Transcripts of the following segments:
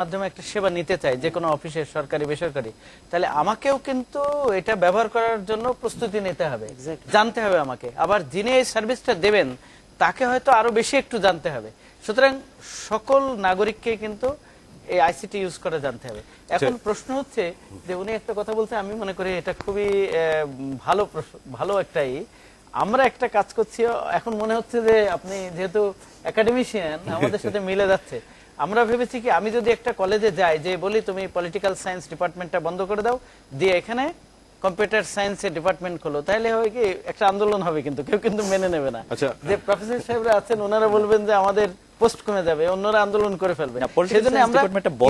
মাধ্যমে একটা সেবা নিতে চাই যে কোনো অফিসের সরকারি বেসরকারি, তাহলে আমাকেও কিন্তু এটা ব্যবহার করার জন্য প্রস্তুতি নিতে হবে, জানতে হবে আমাকে। আবার যিনি এই সার্ভিসটা দেবেন তাকে হয়তো আরো বেশি একটু জানতে হবে। সুতরাং সকল নাগরিককে কিন্তু এই আইসিটি ইউজ করা জানতে হবে। এখন প্রশ্ন হচ্ছে যে উনি একটা কথা বলতে, আমি মনে করি এটা খুবই ভালো একটাই। আমরা একটা কাজ করছি, এখন মনে হচ্ছে যে আপনি যেহেতু একাডেমিশিয়ান আমাদের সাথে মিলে যাচ্ছে। আমরা ভেবেছি কি, আমি যদি একটা কলেজে যাই, যে বলি তুমি পলিটিক্যাল সায়েন্স ডিপার্টমেন্টটা বন্ধ করে দাও, দিয়ে এখানে কম্পিউটার সায়েন্সের ডিপার্টমেন্ট খোলো, তাহলে হয় কি একটা আন্দোলন হবে, কিন্তু কেউ কিন্তু মেনে নেবে না। যে প্রফেসর সাহেবরা আছেন ওনারা বলবেন যে আমাদের পোস্ট কমে যাবে, অন্যরা আন্দোলন করে ফেলবে। সেজন্য আমরা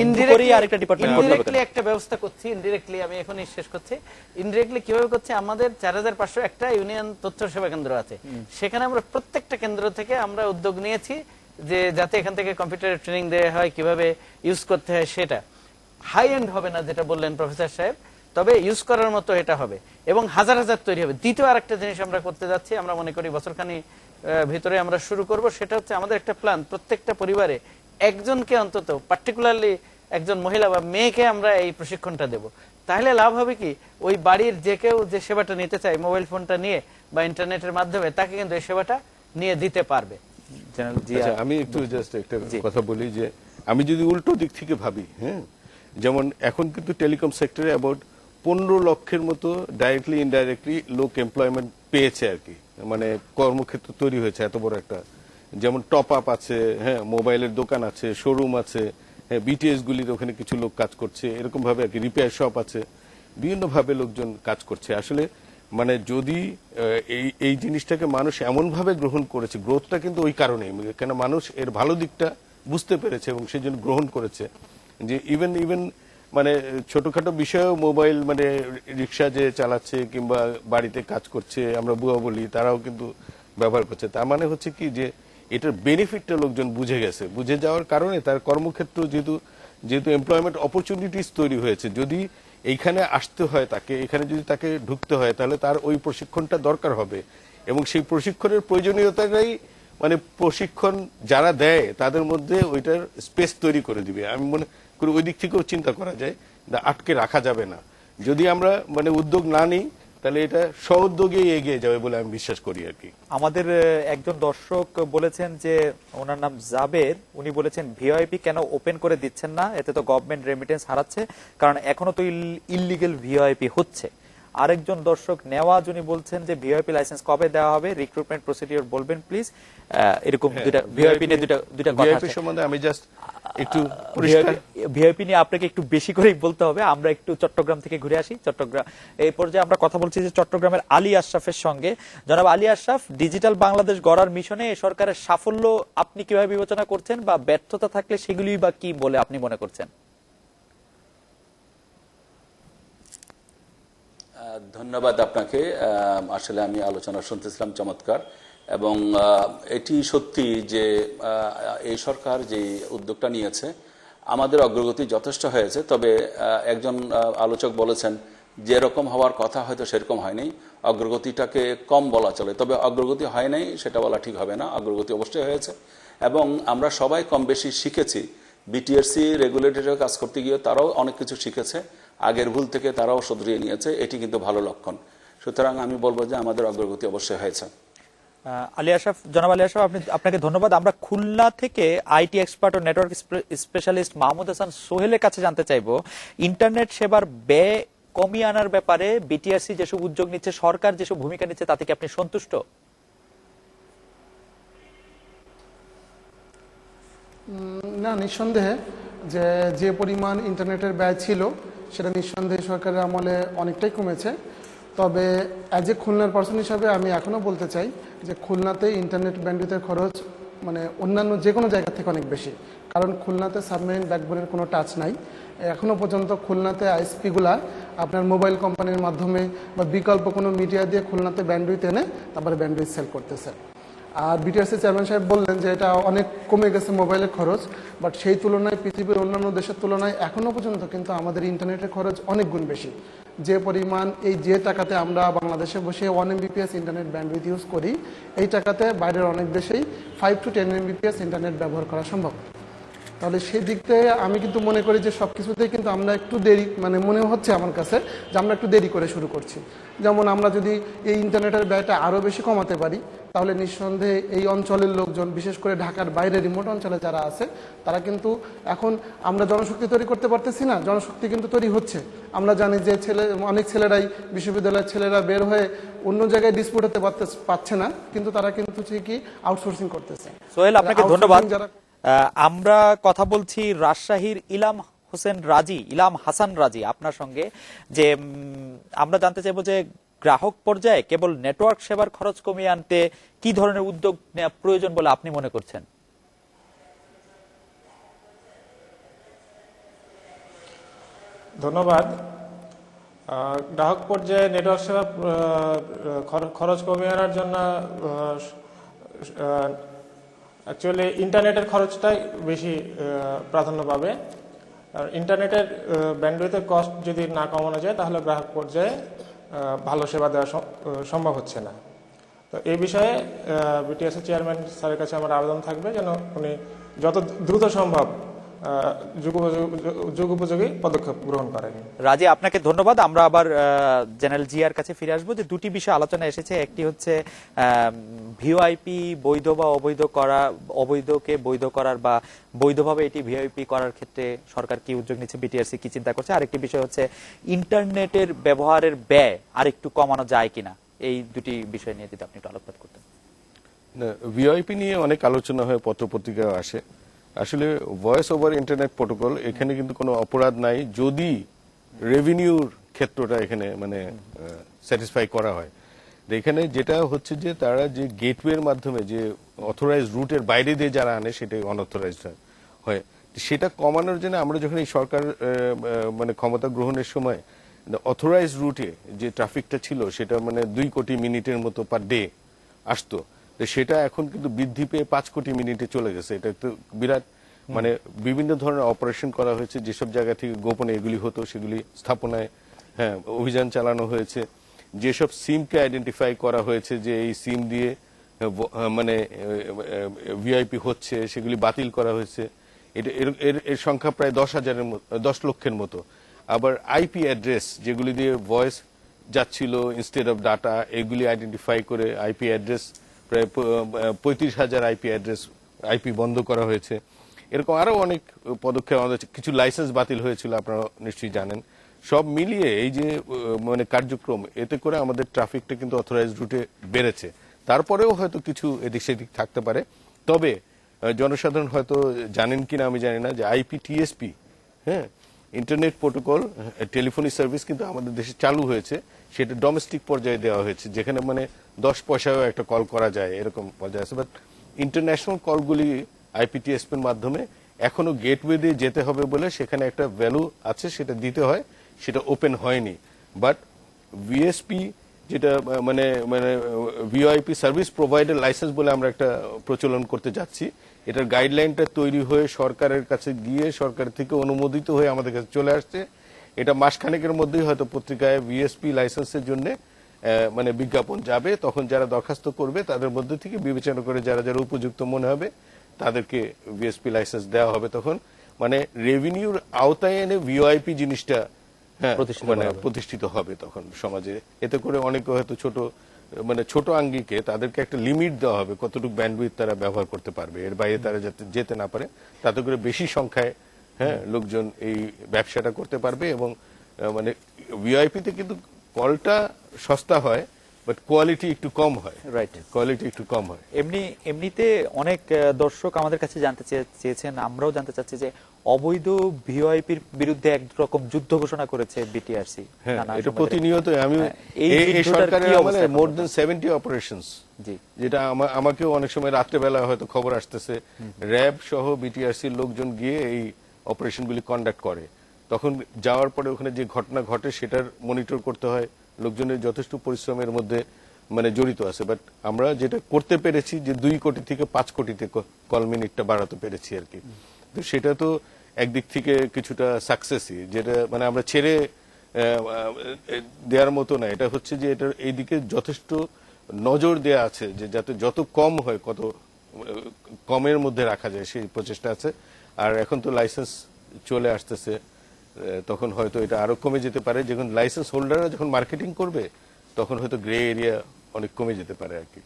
ইনডিরেক্টলি একটা ব্যবস্থা করছি। ইনডিরেক্টলি, আমি এখনই শেষ করছি। ইনডিরেক্টলি কিভাবে করছি, আমাদের 4500 একটা ইউনিয়ন তথ্য সেবা কেন্দ্র আছে, সেখানে আমরা প্রত্যেকটা কেন্দ্র থেকে আমরা উদ্যোগ নিয়েছি যে যাতে এখান থেকে কম্পিউটারের ট্রেনিং দেওয়া হয়, কিভাবে ইউজ করতে হয়। সেটা হাই এন্ড হবে না যেটা বললেন প্রফেসর সাহেব, তবে ইউজ করার মতো এটা হবে এবং হাজার হাজার তৈরি হবে। দ্বিতীয় আরেকটা জিনিস আমরা করতে যাচ্ছি, আমরা মনে করি বছরখানি ভিতরে আমরা শুরু করব। সেটা হচ্ছে আমাদের একটা প্ল্যান, প্রত্যেকটা পরিবারে একজনকে অন্তত, পার্টিকুলারলি একজন মহিলা বা মেয়েকে আমরা এই প্রশিক্ষণটা দেব। তাহলে লাভ হবে কি, ওই বাড়ির যে কেউ যে সেবাটা নিতে চায় মোবাইল ফোনটা নিয়ে বা ইন্টারনেটের মাধ্যমে, তাকে কিন্তু এই সেবাটা নিয়ে দিতে পারবে। আমি একটু জাস্ট একটা কথা বলি যে আমি যদি উল্টো দিক থেকে ভাবি, হ্যাঁ, যেমন এখন কিন্তু টেলিকম সেক্টরে অ্যাবাউট 15 লক্ষের মতো ডাইরেক্টলি ইনডাইরেক্টলি লোক এমপ্লয়মেন্ট পেয়েছে আর কি, মানে কর্মক্ষেত্র তৈরি হয়েছে এত বড় একটা। যেমন টপ আপ আছে, হ্যাঁ, মোবাইলের দোকান আছে, শোরুম আছে, হ্যাঁ, বিটিএস গুলির ওখানে কিছু লোক কাজ করছে, এরকম ভাবে আর কি রিপেয়ার শপ আছে, বিভিন্ন ভাবে লোকজন কাজ করছে। আসলে মানে যদি এই জিনিসটাকে মানুষ এমন ভাবে গ্রহণ করেছে, গ্রোথটা কিন্তু ওই কারণেই, কেন মানুষ এর ভালো দিকটা বুঝতে পেরেছে এবং সেই জন্য গ্রহণ করেছে। যে ইভেন মানে ছোটখাটো বিষয়েও মোবাইল, মানে রিক্সা যে চালাচ্ছে কিংবা বাড়িতে কাজ করছে, আমরা বুয়া বলি, তারাও কিন্তু ব্যবহার করছে। তার মানে হচ্ছে কি যে এটার বেনিফিটটা লোকজন বুঝে গেছে, বুঝে যাওয়ার কারণে তার কর্মক্ষেত্র যেহেতু এমপ্লয়মেন্ট অপরচুনিটিস তৈরি হয়েছে, যদি এইখানে আসতে হয় তাকে, এখানে যদি তাকে ঢুকতে হয়, তাহলে তার ওই প্রশিক্ষণটা দরকার হবে এবং সেই প্রশিক্ষণের প্রয়োজনীয়তাটাই মানে প্রশিক্ষণ যারা দেয় তাদের মধ্যে ওইটার স্পেস তৈরি করে দিবে। আমি মনে করি ওই দিক থেকেও চিন্তা করা যায়, আটকে রাখা যাবে না। যদি আমরা মানে উদ্যোগ না নিই তাহলে এটা স্ব-উদ্যোগে এগিয়ে যাবে বলে আমি বিশ্বাস করি আর কি। আমাদের একজন দর্শক বলেছেন যে, ওনার নাম জাবের, উনি বলেছেন ভিওআইপি কেন ওপেন করে দিচ্ছেন না, এতে তো গভর্নমেন্ট রেমিটেন্স হারাচ্ছে, কারণ এখনো তো ইললিগেল ভিওআইপি হচ্ছে। আরেকজন দর্শক নেওয়াজ, উনি বলছেন যে ভিওআইপি লাইসেন্স কবে দেওয়া হবে, রিক্রুটমেন্ট প্রসিডিওর বলবেন প্লিজ। এরকম দুইটা ভিওআইপি নিয়ে দুইটা কথা আছে। সম্বন্ধে আমি জাস্ট একটু ভিআইপি নিয়ে আপনাকে একটু বেশি করেই বলতে হবে। আমরা একটু চট্টগ্রাম থেকে ঘুরে আসি। চট্টগ্রাম, এই পর্যায়ে আমরা কথা বলছি যে চট্টগ্রামের আলী আশরাফের সঙ্গে। জনাব আলী আশরাফ, ডিজিটাল বাংলাদেশ গড়ার মিশনে এই সরকারের সাফল্য আপনি কিভাবে বিবেচনা করছেন, বা ব্যর্থতা থাকলে সেগুলি বা কি বলে আপনি মনে করছেন? ধন্যবাদ আপনাকে। আসলে আমি আলোচনা শুনতেছিলাম, চমৎকার, এবং এটি সত্যি যে এই সরকার যে উদ্যোগটা নিয়েছে, আমাদের অগ্রগতি যথেষ্ট হয়েছে। তবে একজন আলোচক বলেছেন যেরকম হওয়ার কথা হয়তো সেরকম হয়নি, অগ্রগতিটাকে কম বলা চলে। তবে অগ্রগতি হয় নাই সেটা বলা ঠিক হবে না, অগ্রগতি অবশ্যই হয়েছে এবং আমরা সবাই কম বেশি শিখেছি। বিটিআরসি রেগুলেটরে কাজ করতে গিয়ে তারাও অনেক কিছু শিখেছে, আগের ভুল থেকে তারাও শুধরিয়ে নিয়েছে, এটি কিন্তু ভালো লক্ষণ। সুতরাং আমি বলবো যে আমাদের অগ্রগতি অবশ্যই হয়েছে। আলী আশরাফ, জনাব আলী আশরাফ, আপনাকে ধন্যবাদ। আমরা খুলনা থেকে আইটি এক্সপার্ট ও নেটওয়ার্ক স্পেশালিস্ট মাহমুদ হাসান সোহেলের কাছে জানতে চাইবো, ইন্টারনেট সেবার ব্যয় কমিয়ে আনার ব্যাপারে বিটিআরসি যেসব উদ্যোগ নিচ্ছে, সরকার যেসব ভূমিকা নিচ্ছে, তাতে কি আপনি সন্তুষ্ট? না, নিঃসন্দেহে যে পরিমাণ ইন্টারনেটের ব্যয় ছিল সেটা নিঃসন্দেহে সরকারের আমলে অনেকটাই কমেছে। তবে অ্যাজ এ খুলনার পার্সন হিসাবে আমি এখনও বলতে চাই যে খুলনাতে ইন্টারনেট ব্যান্ডউইথের খরচ মানে অন্যান্য যে কোনো জায়গা থেকে অনেক বেশি, কারণ খুলনাতে সাবমেরিন ব্যাকবোনের কোনো টাচ নাই। এখনও পর্যন্ত খুলনাতে আইএসপিগুলা আপনার মোবাইল কোম্পানির মাধ্যমে বা বিকল্প কোনো মিডিয়া দিয়ে খুলনাতে ব্যান্ডউইথ এনে তারপরে ব্যান্ডউইথ সেল করতেছে। আর বিটিআরসি চেয়ারম্যান সাহেব বললেন যে এটা অনেক কমে গেছে মোবাইলের খরচ, বাট সেই তুলনায় পৃথিবীর অন্যান্য দেশের তুলনায় এখনও পর্যন্ত কিন্তু আমাদের ইন্টারনেটের খরচ অনেক গুণ বেশি। যে পরিমাণ যে টাকাতে আমরা বাংলাদেশে বসে 1 MBPS ইন্টারনেট ব্যান্ডউইথ ইউজ করি, এই টাকাতে বাইরের অনেক দেশেই 5 to 10 MBPS ইন্টারনেট ব্যবহার করা সম্ভব। তাহলে সেই দিক থেকে আমি কিন্তু মনে করি যে সব কিছুতেই কিন্তু আমরা একটু দেরি, মানে মনে হচ্ছে আমার কাছে যে আমরা একটু দেরি করে শুরু করছি। যেমন আমরা যদি এই ইন্টারনেটের ব্যয়টা আরও বেশি কমাতে পারি, তাহলে নিঃসন্দেহে এই অঞ্চলের লোকজন, বিশেষ করে ঢাকার বাইরে রিমোট অঞ্চলে যারা আছে, তারা কিন্তু এখন আমরা জনশক্তি তৈরি করতে পারতেছি না, জনশক্তি কিন্তু তৈরি হচ্ছে। আমরা জানি যে অনেক ছেলেরাই, বিশ্ববিদ্যালয়ের ছেলেরা বের হয়ে অন্য জায়গায় ডিসপিউট হতে পারছে না, কিন্তু তারা কিন্তু ঠিকই আউটসোর্সিং করতেছে। সোহেল, আপনাকে outsourcing ধন্যবাদ। যারা আমরা কথা বলছি রাজশাহীর ইলাম হাসান রাজি আপনার সঙ্গে, যে আমরা জানতে চাইবো যে গ্রাহক পর্যায়ে কেবল নেটওয়ার্ক সেবার খরচ কমিয়ে আনতে কি ধরনের উদ্যোগ নেওয়া প্রয়োজন বলে আপনি মনে করছেন? ধন্যবাদ। গ্রাহক পর্যায়ে নেটওয়ার্ক সেবা খরচ কমিয়ে আনার জন্য অ্যাকচুয়ালি ইন্টারনেটের খরচটাই বেশি প্রাধান্য পাবে। আর ইন্টারনেটের ব্যান্ডউইথের কস্ট যদি না কমানো যায়, তাহলে গ্রাহক পর্যায়ে ভালো সেবা দেওয়া সম্ভব হচ্ছে না। তো এই বিষয়ে বিটিএসএ চেয়ারম্যান স্যারের কাছে আমার আবেদন থাকবে যেন উনি যত দ্রুত সম্ভব যুগোপযোগী পদক্ষেপ গ্রহণ করেন। রাজি, আপনাকে ধন্যবাদ। আমরা আবার জেনারেল জিয়ার কাছে ফিরে আসবো। যে দুটি বিষয় আলোচনা এসেছে, একটি হচ্ছে ভিওআইপি বৈধ বা অবৈধ করা, অবৈধকে বৈধ করার বা বৈধভাবে এটি ভিওআইপি করার ক্ষেত্রে সরকার কি উদ্যোগ নিচ্ছে, বিটিআরসি কি চিন্তা করছে। আরেকটি বিষয় হচ্ছে ইন্টারনেটের ব্যবহারের ব্যয় আরেকটু কমানো যায় কিনা। এই দুটি বিষয় নিয়ে যদি আপনি একটু আলোকপাত করতেন। ভিওআইপি নিয়ে অনেক আলোচনা হয়, পত্রপত্রিকায় আসে। আসলে ভয়েস ওভার ইন্টারনেট প্রোটোকল এখানে কিন্তু কোনো অপরাধ নাই, যদি রেভিনিউর ক্ষেত্রটা এখানে মানে স্যাটিসফাই করা হয়। এখানে যেটা হচ্ছে যে তারা যে গেটওয়ের মাধ্যমে যে অথরাইজ রুটের বাইরে দিয়ে যারা আনে, সেটা অনঅথরাইজড হয়। সেটা কমানোর জন্য আমরা যখন এই সরকার মানে ক্ষমতা গ্রহণের সময় অথরাইজ রুটে যে ট্রাফিকটা ছিল, সেটা মানে 2 কোটি মিনিটের মতো পার ডে আসতো, সেটা এখন কিন্তু বৃদ্ধি পেয়ে 5 কোটি মিনিটে চলে গেছে। এটা তো বিরাট, মানে বিভিন্ন ধরনের অপারেশন করা হয়েছে, যেসব জায়গা থেকে গোপনে এগুলি হতো সেগুলি স্থাপনায় অভিযান চালানো হয়েছে। যেসব সিমকে আইডেন্টিফাই করা হয়েছে যে এই সিম দিয়ে মানে ভিআইপি হচ্ছে, সেগুলি বাতিল করা হয়েছে। এটা এর সংখ্যা প্রায় 10 লক্ষের মতো। আবার আইপি অ্যাড্রেস যেগুলি দিয়ে ভয়েস যাচ্ছিল ইনস্টেড অফ ডাটা, এগুলি আইডেন্টিফাই করে আইপি অ্যাড্রেস প্রায় 35,000 আইপি বন্ধ করা হয়েছে। এরকম আরো অনেক পদক্ষেপ আমাদের, কিছু লাইসেন্স বাতিল হয়েছিল আপনারা নিশ্চয়ই জানেন। সব মিলিয়ে এই যে মানে কার্যক্রম, এতে করে আমাদের ট্রাফিকটা কিন্তু অথরাইজড রুটে বেড়েছে। তারপরেও হয়তো কিছু এদিক সেদিক থাকতে পারে। তবে জনসাধারণ হয়তো জানেন কিনা আমি জানি না যে আইপিটিএসপি, ইন্টারনেট প্রোটোকল টেলিফোনি সার্ভিস কিন্তু আমাদের দেশে চালু হয়েছে। সেটা ডোমেস্টিক পর্যায়ে দেওয়া হয়েছে, যেখানে মানে 10 পয়সায়ও একটা কল করা যায়, এরকম পর্যায়ে আছে। বাট ইন্টারন্যাশনাল কলগুলি আইপিটিএসপি এর মাধ্যমে এখনো গেটওয়ে দিয়ে যেতে হবে বলে সেখানে একটা ভ্যালু আছে, সেটা দিতে হয়, সেটা ওপেন হয়নি। বাট ভিএসপি যেটা মানে মানে ভিওআইপি সার্ভিস প্রোভাইডার লাইসেন্স বলে আমরা একটা প্রচলন করতে যাচ্ছি, এটার গাইডলাইনটা তৈরি হয়ে সরকারের কাছে গিয়ে সরকার থেকে অনুমোদিত হয়ে আমাদের কাছে চলে আসছে। এটা মাসখানেকের মধ্যেই হয়তো পত্রিকায় ভিএসপি লাইসেন্সের জন্য মানে বিজ্ঞাপন যাবে। তখন যারা দরখাস্ত করবে তাদের মধ্যে থেকে বিবেচনা করে যারা যারা উপযুক্ত মনে হবে তাদেরকে ভিএসপি লাইসেন্স দেওয়া হবে। তখন মানে রেভিনিউর আওতায় এনে ভিওআইপি জিনিসটা মানে প্রতিষ্ঠিত হবে তখন সমাজে। এতে করে অনেকে হয়তো ছোট আঙ্গিকে তাদেরকে একটা লিমিট দেওয়া হবে কতটুকু ব্যান্ডউইথ তারা ব্যবহার করতে পারবে, এর বাইরে তারা যাতে যেতে না পারে। তাতে করে বেশি সংখ্যায় লোকজন এই ব্যবসাটা করতে পারবে। এবং মানে ভিআইপিতে কিন্তু কলটা সস্তা হয়, বাট কোয়ালিটি একটু কম হয়। রাইট, কোয়ালিটি একটু কম হয়। এমনিতে অনেক দর্শক আমাদের কাছে জানতে চেয়েছেন, আমরাও জানতে চাচ্ছি যে অবৈধ ভিওআইপির বিরুদ্ধে একরকম যুদ্ধ ঘোষণা করেছে বিটিআরসি। এটা প্রতিনিয়ত আমি এই সরকারের আমলে মোর দেন 70 অপারেশনস, যেটা আমাকেও অনেক সময় রাত্রেবেলা হয়তো খবর আসতেছে, র্যাব সহ বিটিআরসির লোকজন গিয়ে এই অপারেশনগুলি কন্ডাক্ট করে। তখন যাওয়ার পরে ওখানে যে ঘটনা ঘটে সেটার মনিটর করতে হয়। লোকজনের যথেষ্ট পরিশ্রমের মধ্যে মানে জড়িত আছে। বাট আমরা যেটা করতে পেরেছি যে 2 কোটি থেকে 5 কোটিতে কল মিনিটটা বাড়াতে পেরেছি আর কি। তো সেটা তো একদিক থেকে কিছুটা সাকসেসই, যেটা মানে আমরা ছেড়ে দেওয়ার মতো না। এটা হচ্ছে যে এটা এইদিকে যথেষ্ট নজর দেয়া আছে যে যাতে যত কম হয় কত কমের মধ্যে রাখা যায়, সেই প্রচেষ্টা আছে। আর এখন তো লাইসেন্স চলে আসতেছে, তখন হয়তো এটা আরো কমে যেতে পারে। যখন লাইসেন্স হোল্ডাররা যখন মার্কেটিং করবে তখন হয়তো গ্রে এরিয়া অনেক কমে যেতে পারে আর কি।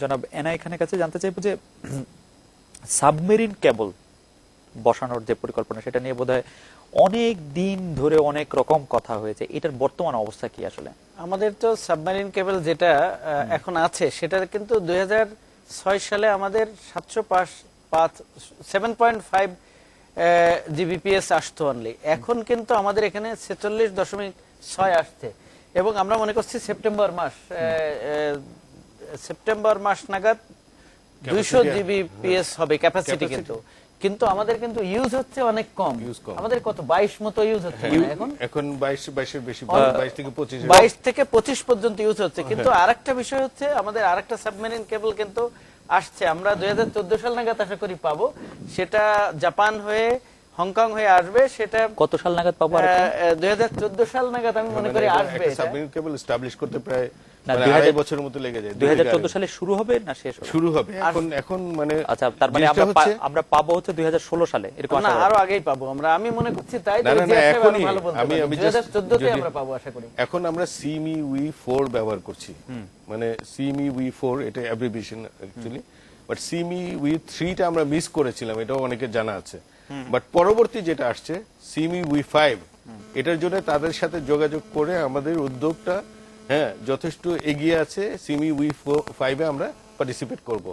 জনাব এনআই খানের কাছে জানতে চাইবো যে সাবমেরিন কেবল বসানোর যে পরিকল্পনা সেটা নিয়ে বোধহয় অনেক দিন ধরে অনেক রকম কথা হয়েছে, এটার বর্তমান অবস্থা কি আসলে? আমাদের তো সাবমেরিন কেবল যেটা এখন আছে সেটা কিন্তু 2006 সালে আমাদের 7.5 জিবিপিএস আসতো অনলি। এখন কিন্তু আমাদের এখানে 46.6 আসছে এবং আমরা মনে করছি সেপ্টেম্বর মাস নাগাদ 200 জিবিপিএস হবে ক্যাপাসিটি। কিন্তু আমাদের কিন্তু ইউজ হচ্ছে অনেক কম। আমাদের কত 22 মতো ইউজ হচ্ছে এখন 22 এর বেশি, 22 থেকে 25 পর্যন্ত ইউজ হচ্ছে। কিন্তু আরেকটা বিষয় হচ্ছে আমাদের আরেকটা সাবমেরিন কেবল কিন্তু আসছে, আমরা 2014 সাল নাগাদ আশা করি পাবো। সেটা জাপান হয়ে হংকং হয়ে আসবে। সেটা কত সাল নাগাদ পাবো? 2014 সাল নাগাদ আমি মনে করি আসবে। সাবমেরিন কেবল এস্টাবলিশ করতে প্রায় 2.5 বছরের মতো লেগে যায়। 2014 সালে শুরু হবে না শেষ হবে? শুরু হবে এখন মানে। আচ্ছা, তার মানে আমরা পাবো হচ্ছে 2016 সালে, এরকম না আরো আগেই পাবো আমরা, আমি মনে করছি তাই। আমরা পাবো আশা করি। এখন আমরা CME-V4 ব্যবহার করছি, মানে CME-V4 এটা অ্যাব্রিভিয়েশন অ্যাকচুয়ালি, বাট CME-V3 টা আমরা মিস করেছিলাম, এটাও অনেকের জানা আছে। বাট পরবর্তী যেটা আসছে CME-V5, এটার জন্য তাদের সাথে যোগাযোগ করে আমাদের উদ্যোগটা যথেষ্ট এগিয়ে আছে। CME-V5 এ আমরা পার্টিসিপেট করব,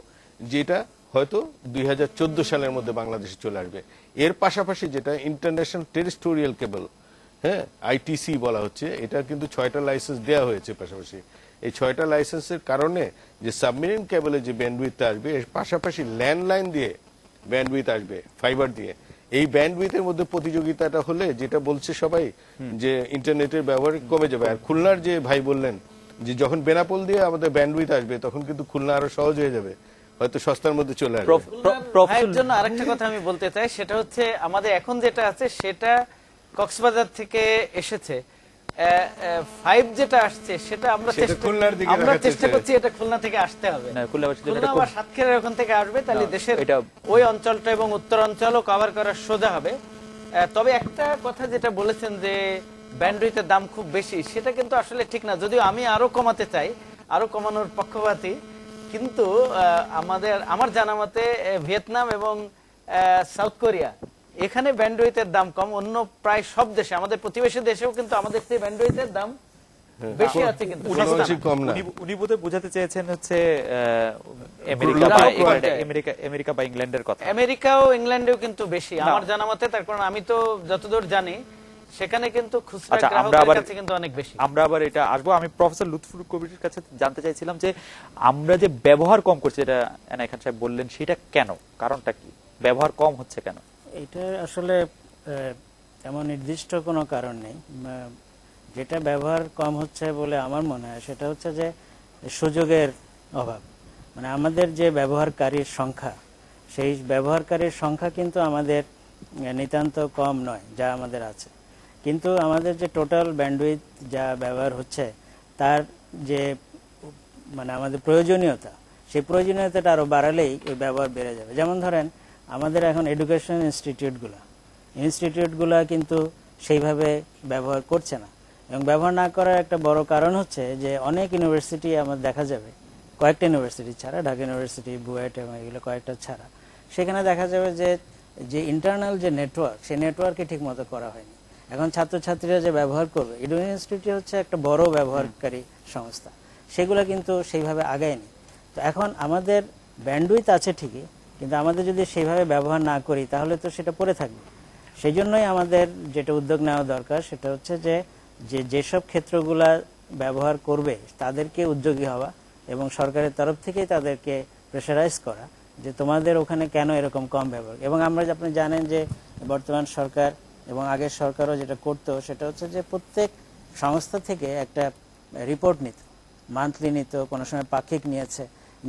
যেটা হয়তো 2014 সালের মধ্যে বাংলাদেশে চলে আসবে। এর পাশাপাশি যেটা ইন্টারন্যাশনাল টেরিটোরিয়াল কেবল, ITC বলা হচ্ছে, এটা কিন্তু 6টা লাইসেন্স দেওয়া হয়েছে পাশাপাশি। এই 6টা লাইসেন্সের কারণে যে সাবমেরিন কেবলে যে ব্যান্ডউইথ আসবে, এর পাশাপাশি ল্যান্ডলাইন দিয়ে ব্যান্ডউইথ আসবে, ফাইবার দিয়ে। এই ব্যান্ডউইথের মধ্যে প্রতিযোগিতাটা হলে যেটা বলছে সবাই যে ইন্টারনেটের ব্যবহার কমে যাবে। আর খুলনার যে ভাই বললেন যে যখন বেনাপোল দিয়ে আমাদের ব্যান্ডউইথ আসবে তখন কিন্তু খুলনা আরো সহজ হয়ে যাবে, হয়তো সস্তার মধ্যে চলে আসবে। ভাইয়ের জন্য আরেকটা কথা আমি বলতে চাই, সেটা হচ্ছে আমাদের এখন যেটা আছে সেটা কক্সবাজার থেকে এসেছে। 5 যেটা আসছে সেটা আমরা চেষ্টা করছি এটা খুলনা থেকে আসতে হবে। খুলনা বা সাতক্ষীরার ওখান থেকে আসবে, তাহলে দেশের ওই অঞ্চলটা এবং উত্তর অঞ্চলও কভার করা সোজা হবে। তবে একটা কথা যেটা বলেছেন যে ব্যান্ডউইথের দাম খুব বেশি, সেটা কিন্তু আসলে ঠিক না। যদিও আমি আরো কমাতে চাই, আরো কমানোর পক্ষপাতী, কিন্তু আমার জানা মতে ভিয়েতনাম এবং সাউথ কোরিয়া এখানে ব্যান্ডউইথের দাম কম। অন্য প্রায় সব দেশে, আমাদের প্রতিবেশী দেশেও কিন্তু আমাদের চেয়ে ব্যান্ডউইথের দাম বেশি আছে, কিন্তু কম না। উনি বোধহয় বোঝাতে চেয়েছেন হচ্ছে আমেরিকা বা ইংল্যান্ডের কথা। আমেরিকাও ইংল্যান্ডেও কিন্তু বেশি আমার জানা মতে, তার কারণ আমি তো যতদূর জানি সেখানে কিন্তু খুচরা গ্রাহকের কাছে কিন্তু অনেক বেশি। আমরা আবার এটা আসবো। আমি প্রফেসর লুৎফুর কবিরের কাছে জানতে চাইছিলাম যে আমরা যে ব্যবহার কম করছি, এটা এনআই খান সাহেব বললেন, সেটা কেন, কারণটা কি, ব্যবহার কম হচ্ছে কেন? এটা আসলে এমন নির্দিষ্ট কোনো কারণ নেই। যেটা ব্যবহার কম হচ্ছে বলে আমার মনে হয় সেটা হচ্ছে যে সুযোগের অভাব। মানে আমাদের যে ব্যবহারকারীর সংখ্যা, সেই ব্যবহারকারীর সংখ্যা কিন্তু আমাদের নিতান্ত কম নয় যা আমাদের আছে, কিন্তু আমাদের যে টোটাল ব্যান্ডউইথ যা ব্যবহার হচ্ছে তার যে মানে আমাদের প্রয়োজনীয়তা, সেই প্রয়োজনীয়তাটা আরো বাড়ালেই ওই ব্যবহার বেড়ে যাবে। যেমন ধরেন আমাদের এখন এডুকেশন ইনস্টিটিউটগুলা কিন্তু সেইভাবে ব্যবহার করছে না, এবং ব্যবহার না করার একটা বড় কারণ হচ্ছে যে অনেক ইউনিভার্সিটি আমাদের দেখা যাবে, কয়েকটা ইউনিভার্সিটি ছাড়া, ঢাকা ইউনিভার্সিটি, বুয়েট এবং এগুলো কয়েকটা ছাড়া, সেখানে দেখা যাবে যে ইন্টারনাল যে নেটওয়ার্ক, সেই নেটওয়ার্কে ঠিক মতো করা হয়নি। এখন ছাত্রছাত্রীরা যে ব্যবহার করবে, ইউনিভার্সিটি হচ্ছে একটা বড় ব্যবহারকারী সংস্থা, সেগুলো কিন্তু সেইভাবে আগায়নি। তো এখন আমাদের ব্যান্ডউইথ আছে ঠিকই, কিন্তু আমাদের যদি সেইভাবে ব্যবহার না করি তাহলে তো সেটা পড়ে থাকবে। সেই জন্যই আমাদের যেটা উদ্যোগ নেওয়া দরকার সেটা হচ্ছে যেসব ক্ষেত্রগুলা ব্যবহার করবে তাদেরকে উদ্যোগী হওয়া এবং সরকারের তরফ থেকেই তাদেরকে প্রেশারাইজ করা যে তোমাদের ওখানে কেন এরকম কম ব্যবহার। এবং আপনি জানেন যে বর্তমান সরকার এবং আগের সরকারও যেটা করতো সেটা হচ্ছে যে প্রত্যেক সংস্থা থেকে একটা রিপোর্ট নিত, মান্থলি নিত, কোনো সময় পাক্ষিক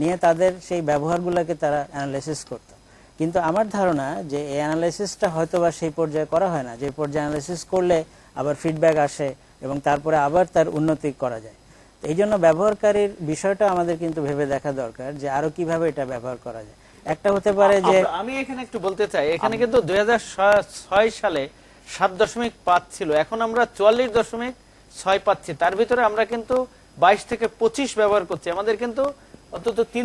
নিয়ে তাদের সেই ব্যবহারগুলোকে তারা অ্যানালাইসিস করত। কিন্তু আমার ধারণা যে এই অ্যানালাইসিসটা হয়তো বা সেই পর্যায়ে করা হয় না, যে পর্যায়ে অ্যানালাইসিস করলে আবার ফিডব্যাক আসে এবং তারপরে আবার তার উন্নতি করা যায়। এই জন্য ব্যবহারকারীর বিষয়টা আমাদের কিন্তু ভেবে দেখা দরকার যে আরো কিভাবে এটা ব্যবহার করা যায়। একটা হতে পারে যে আমি এখানে একটু বলতে চাই, এখানে কিন্তু 2006 সালে 7.5 ছিল, এখন আমরা 44.6 পাচ্ছি। তার ভিতরে আমরা কিন্তু 22 থেকে 25 ব্যবহার করছি। আমাদের কিন্তু অন্তত